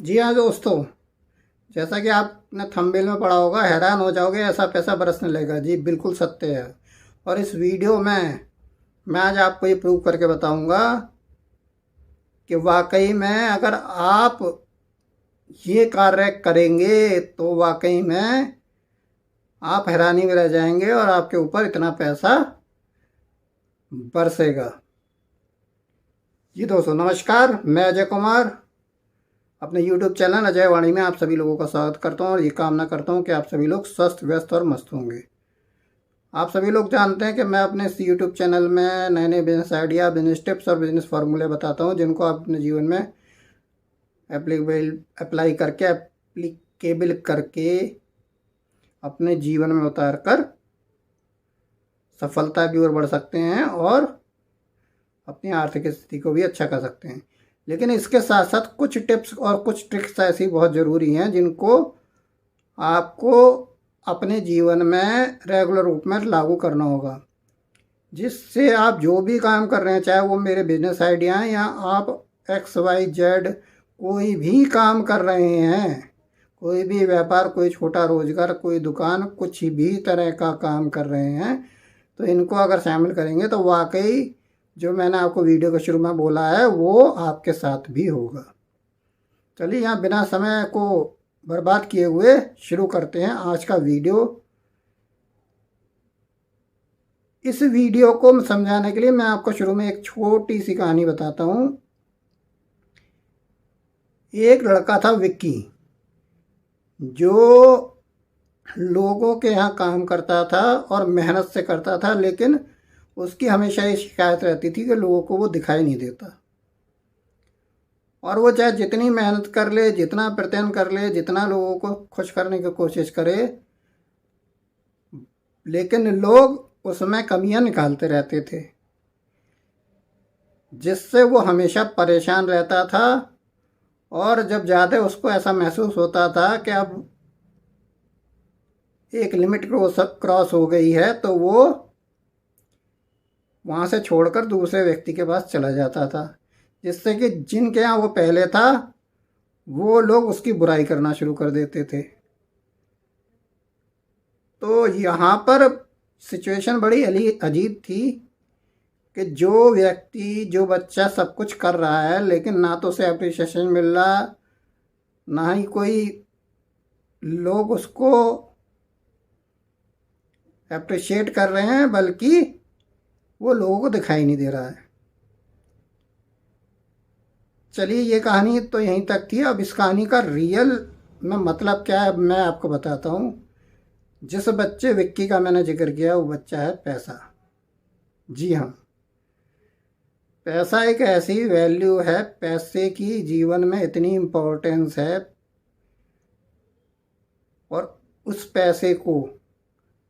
जी हाँ दोस्तों, जैसा कि आपने थंबनेल में पढ़ा होगा, हैरान हो जाओगे ऐसा पैसा बरसने लगेगा। जी बिल्कुल सत्य है। और इस वीडियो में मैं आज आपको ये प्रूव करके बताऊंगा कि वाकई में अगर आप ये कार्य करेंगे तो वाकई में आप हैरानी में रह जाएंगे और आपके ऊपर इतना पैसा बरसेगा। जी दोस्तों नमस्कार, मैं अजय कुमार अपने YouTube चैनल अजय वाणी में आप सभी लोगों का स्वागत करता हूँ और ये कामना करता हूँ कि आप सभी लोग स्वस्थ व्यस्त और मस्त होंगे। आप सभी लोग जानते हैं कि मैं अपने इस YouTube चैनल में नए नए बिजनेस आइडिया, बिजनेस टिप्स और बिजनेस फार्मूले बताता हूँ जिनको आप अपने जीवन में एप्लीकेबल करके अपने जीवन में उतार कर सफलता की ओर बढ़ सकते हैं और अपनी आर्थिक स्थिति को भी अच्छा कर सकते हैं। लेकिन इसके साथ साथ कुछ टिप्स और कुछ ट्रिक्स ऐसी बहुत ज़रूरी हैं जिनको आपको अपने जीवन में रेगुलर रूप में लागू करना होगा, जिससे आप जो भी काम कर रहे हैं, चाहे वो मेरे बिजनेस आइडिया हैं या आप XYZ कोई भी काम कर रहे हैं, कोई भी व्यापार, कोई छोटा रोजगार, कोई दुकान, कुछ भी तरह का काम कर रहे हैं, तो इनको अगर शामिल करेंगे तो वाकई जो मैंने आपको वीडियो के शुरू में बोला है वो आपके साथ भी होगा। चलिए यहाँ बिना समय को बर्बाद किए हुए शुरू करते हैं आज का वीडियो। इस वीडियो को समझाने के लिए मैं आपको शुरू में एक छोटी सी कहानी बताता हूँ। एक लड़का था विक्की, जो लोगों के यहाँ काम करता था और मेहनत से करता था, लेकिन उसकी हमेशा ये शिकायत रहती थी कि लोगों को वो दिखाई नहीं देता। और वो चाहे जितनी मेहनत कर ले, जितना प्रयत्न कर ले, जितना लोगों को खुश करने की कोशिश करे, लेकिन लोग उसमें कमियां निकालते रहते थे, जिससे वो हमेशा परेशान रहता था। और जब ज़्यादा उसको ऐसा महसूस होता था कि अब एक लिमिट क्रॉस हो गई है, तो वो वहाँ से छोड़कर दूसरे व्यक्ति के पास चला जाता था, जिससे कि जिनके यहाँ वो पहले था वो लोग उसकी बुराई करना शुरू कर देते थे। तो यहाँ पर सिचुएशन बड़ी अजीब थी कि जो व्यक्ति, जो बच्चा सब कुछ कर रहा है, लेकिन ना तो उसे अप्रिसिएशन मिल रहा, ना ही कोई लोग उसको अप्रिशिएट कर रहे हैं, बल्कि वो लोगों को दिखाई नहीं दे रहा है। चलिए ये कहानी तो यहीं तक थी। अब इस कहानी का रियल में मतलब क्या है मैं आपको बताता हूँ। जिस बच्चे विक्की का मैंने जिक्र किया वो बच्चा है पैसा। जी हाँ, पैसा एक ऐसी वैल्यू है, पैसे की जीवन में इतनी इम्पोर्टेंस है, और उस पैसे को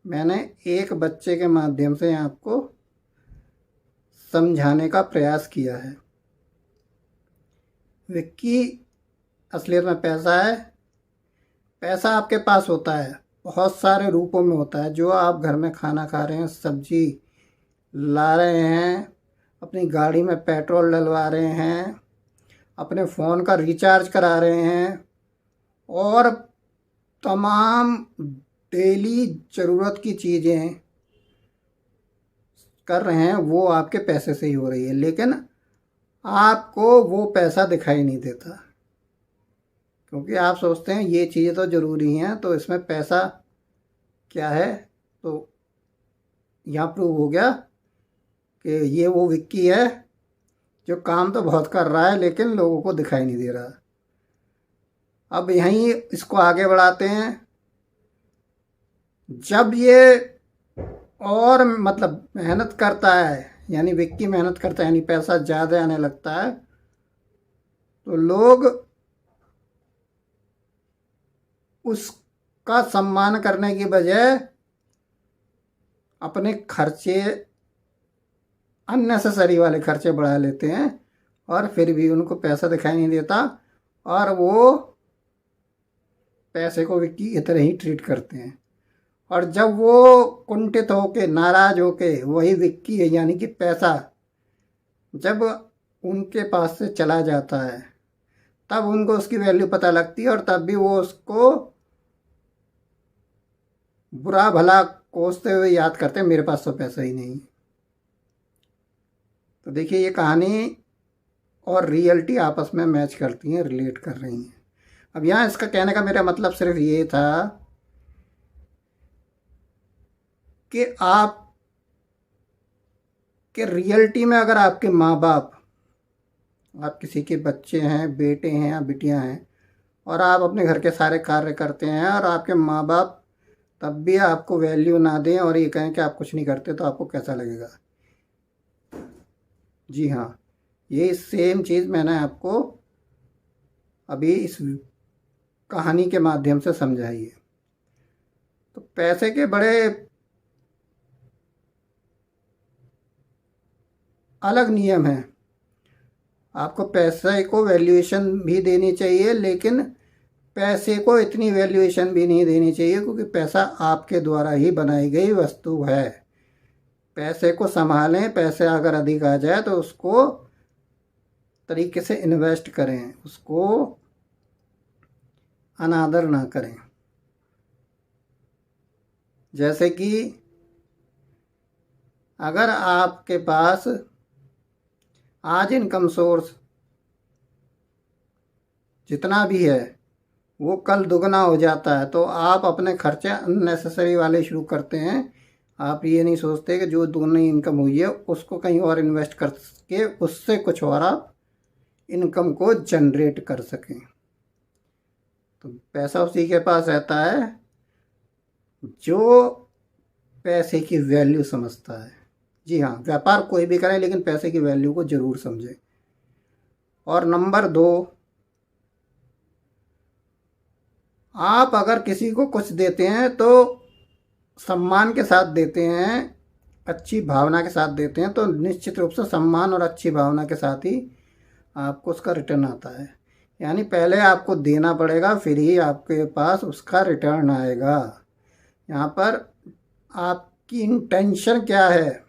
मैंने एक बच्चे के माध्यम से आपको समझाने का प्रयास किया है। विक्की असलियत में पैसा है। पैसा आपके पास होता है, बहुत सारे रूपों में होता है। जो आप घर में खाना खा रहे हैं, सब्जी ला रहे हैं, अपनी गाड़ी में पेट्रोल डलवा रहे हैं, अपने फ़ोन का रिचार्ज करा रहे हैं, और तमाम डेली ज़रूरत की चीज़ें कर रहे हैं, वो आपके पैसे से ही हो रही है। लेकिन आपको वो पैसा दिखाई नहीं देता, क्योंकि आप सोचते हैं ये चीज़ें तो ज़रूरी हैं, तो इसमें पैसा क्या है। तो यहाँ प्रूव हो गया कि ये वो विक्की है जो काम तो बहुत कर रहा है लेकिन लोगों को दिखाई नहीं दे रहा। अब यहीं इसको आगे बढ़ाते हैं। जब ये और मतलब मेहनत करता है, यानी विक्की मेहनत करता है, यानी पैसा ज़्यादा आने लगता है, तो लोग उसका सम्मान करने की बजाय अपने खर्चे, अननेसेसरी वाले खर्चे बढ़ा लेते हैं, और फिर भी उनको पैसा दिखाई नहीं देता, और वो पैसे को विक्की की तरह ही ट्रीट करते हैं। और जब वो कुंठित होके, नाराज होके, वही विक्की है यानी कि पैसा, जब उनके पास से चला जाता है, तब उनको उसकी वैल्यू पता लगती है, और तब भी वो उसको बुरा भला कोसते हुए याद करते हैं, मेरे पास तो पैसा ही नहीं। तो देखिए, ये कहानी और रियलिटी आपस में मैच करती हैं, रिलेट कर रही हैं। अब यहाँ इसका कहने का मेरा मतलब सिर्फ ये था कि आप कि रियलिटी में अगर आपके माँ बाप, आप किसी के बच्चे हैं, बेटे हैं या बिटियां हैं, और आप अपने घर के सारे कार्य करते हैं, और आपके माँ बाप तब भी आपको वैल्यू ना दें और ये कहें कि आप कुछ नहीं करते, तो आपको कैसा लगेगा? जी हाँ, ये सेम चीज़ मैंने आपको अभी इस कहानी के माध्यम से समझाई है। तो पैसे के बड़े अलग नियम हैं। आपको पैसे को वैल्यूएशन भी देनी चाहिए, लेकिन पैसे को इतनी वैल्यूएशन भी नहीं देनी चाहिए, क्योंकि पैसा आपके द्वारा ही बनाई गई वस्तु है। पैसे को संभालें, पैसे अगर अधिक आ जाए तो उसको तरीके से इन्वेस्ट करें, उसको अनादर ना करें। जैसे कि अगर आपके पास आज इनकम सोर्स जितना भी है वो कल दुगना हो जाता है, तो आप अपने खर्चे अननेसेसरी वाले शुरू करते हैं। आप ये नहीं सोचते कि जो दोगुनी इनकम हुई है उसको कहीं और इन्वेस्ट करके उससे कुछ और आप इनकम को जनरेट कर सकें। तो पैसा उसी के पास रहता है जो पैसे की वैल्यू समझता है। जी हाँ, व्यापार कोई भी करें, लेकिन पैसे की वैल्यू को ज़रूर समझें। और नंबर 2, आप अगर किसी को कुछ देते हैं तो सम्मान के साथ देते हैं, अच्छी भावना के साथ देते हैं, तो निश्चित रूप से सम्मान और अच्छी भावना के साथ ही आपको उसका रिटर्न आता है। यानी पहले आपको देना पड़ेगा, फिर ही आपके पास उसका रिटर्न आएगा। यहाँ पर आपकी इंटेंशन क्या है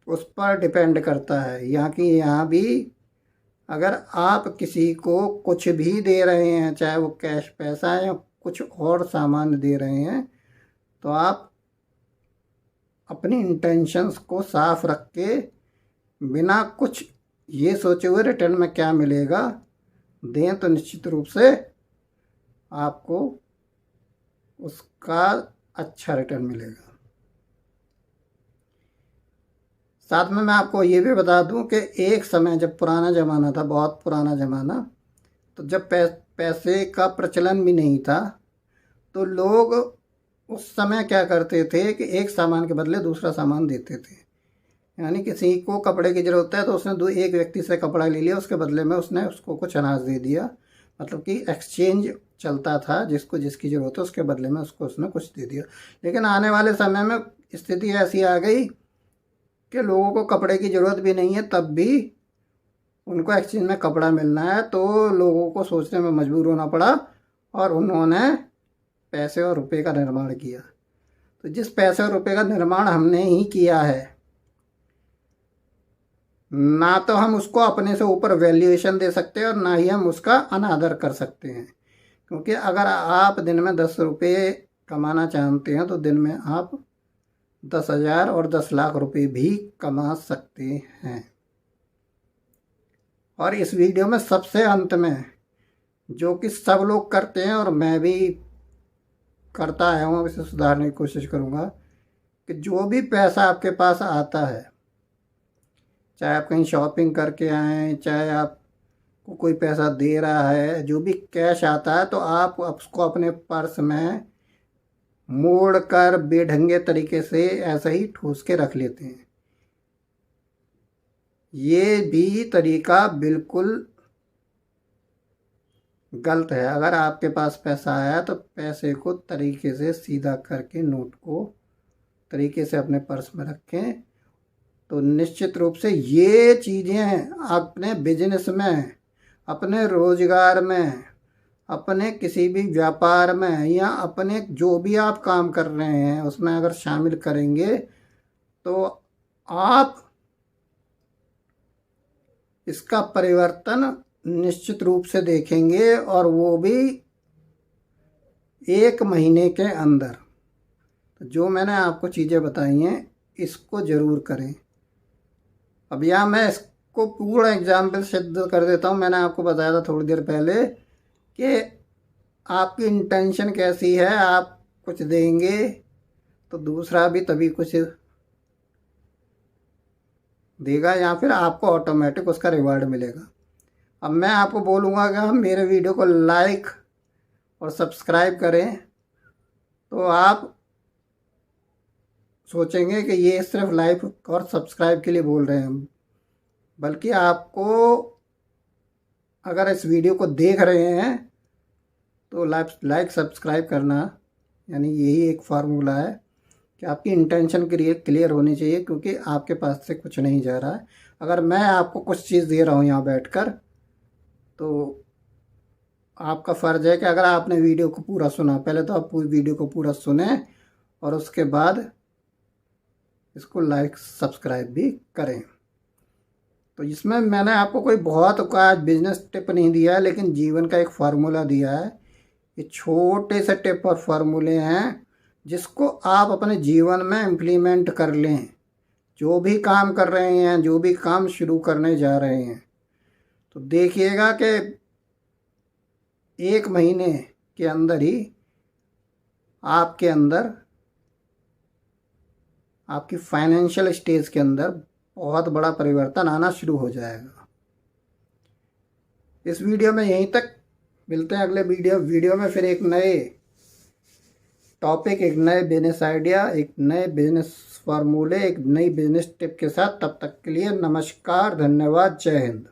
उस पर डिपेंड करता है। यहाँ भी अगर आप किसी को कुछ भी दे रहे हैं, चाहे वो कैश पैसा है या कुछ और सामान दे रहे हैं, तो आप अपनी इंटेंशंस को साफ रख के बिना कुछ ये सोचे हुए रिटर्न में क्या मिलेगा दें, तो निश्चित रूप से आपको उसका अच्छा रिटर्न मिलेगा। साथ में मैं आपको ये भी बता दूं कि एक समय जब पुराना ज़माना था, बहुत पुराना ज़माना, तो जब पैसे का प्रचलन भी नहीं था, तो लोग उस समय क्या करते थे कि एक सामान के बदले दूसरा सामान देते थे। यानी किसी को कपड़े की ज़रूरत है तो उसने एक व्यक्ति से कपड़ा ले लिया, उसके बदले में उसने उसको कुछ अनाज दे दिया। मतलब कि एक्सचेंज चलता था, जिसको जिसकी ज़रूरत है उसके बदले में उसको उसने कुछ दे दिया। लेकिन आने वाले समय में स्थिति ऐसी आ गई कि लोगों को कपड़े की ज़रूरत भी नहीं है, तब भी उनको एक्सचेंज में कपड़ा मिलना है, तो लोगों को सोचने में मजबूर होना पड़ा और उन्होंने पैसे और रुपए का निर्माण किया। तो जिस पैसे और रुपए का निर्माण हमने ही किया है, ना तो हम उसको अपने से ऊपर वैल्यूएशन दे सकते हैं और ना ही हम उसका अनादर कर सकते हैं। क्योंकि अगर आप दिन में 10 रुपये कमाना चाहते हैं तो दिन में आप 10,000 और 10 लाख रुपए भी कमा सकते हैं। और इस वीडियो में सबसे अंत में, जो कि सब लोग करते हैं और मैं भी करता आया हूँ, इसे सुधारने की कोशिश करूँगा, कि जो भी पैसा आपके पास आता है, चाहे आप कहीं शॉपिंग करके आएँ, चाहे आपको कोई पैसा दे रहा है, जो भी कैश आता है, तो आप उसको अपने पर्स में मोड़ कर बेढंगे तरीके से ऐसा ही ठूस के रख लेते हैं। ये भी तरीका बिल्कुल गलत है। अगर आपके पास पैसा आया तो पैसे को तरीके से सीधा करके नोट को तरीके से अपने पर्स में रखें। तो निश्चित रूप से ये चीज़ें अपने बिजनेस में, अपने रोजगार में, अपने किसी भी व्यापार में या अपने जो भी आप काम कर रहे हैं उसमें अगर शामिल करेंगे तो आप इसका परिवर्तन निश्चित रूप से देखेंगे, और वो भी 1 महीने के अंदर। तो जो मैंने आपको चीज़ें बताई हैं इसको ज़रूर करें। अब यहाँ मैं इसको पूरा एग्जाम्पल सिद्ध कर देता हूँ। मैंने आपको बताया था थोड़ी देर पहले कि आपकी इंटेंशन कैसी है। आप कुछ देंगे तो दूसरा भी तभी कुछ देगा, या फिर आपको ऑटोमेटिक उसका रिवार्ड मिलेगा। अब मैं आपको बोलूँगा कि आप मेरे वीडियो को लाइक और सब्सक्राइब करें, तो आप सोचेंगे कि ये सिर्फ लाइक और सब्सक्राइब के लिए बोल रहे हैं, बल्कि आपको अगर इस वीडियो को देख रहे हैं तो लाइक सब्सक्राइब करना, यानी यही एक फार्मूला है कि आपकी इंटेंशन क्लियर होनी चाहिए, क्योंकि आपके पास से कुछ नहीं जा रहा है। अगर मैं आपको कुछ चीज़ दे रहा हूँ यहाँ बैठकर, तो आपका फ़र्ज़ है कि अगर आपने वीडियो को पूरा सुना, पहले तो आप पूरी वीडियो को पूरा सुने और उसके बाद इसको लाइक सब्सक्राइब भी करें। तो इसमें मैंने आपको कोई बहुत का बिजनेस टिप नहीं दिया है, लेकिन जीवन का एक फार्मूला दिया है। ये छोटे से टिप और फार्मूले हैं जिसको आप अपने जीवन में इम्प्लीमेंट कर लें। जो भी काम कर रहे हैं, जो भी काम शुरू करने जा रहे हैं, तो देखिएगा कि 1 महीने के अंदर ही आपके अंदर, आपकी फाइनेंशियल स्टेज के अंदर बहुत बड़ा परिवर्तन आना शुरू हो जाएगा। इस वीडियो में यहीं तक, मिलते हैं अगले वीडियो में फिर एक नए टॉपिक, एक नए बिजनेस आइडिया, एक नए बिजनेस फार्मूले, एक नई बिजनेस टिप के साथ। तब तक के लिए नमस्कार, धन्यवाद, जय हिंद।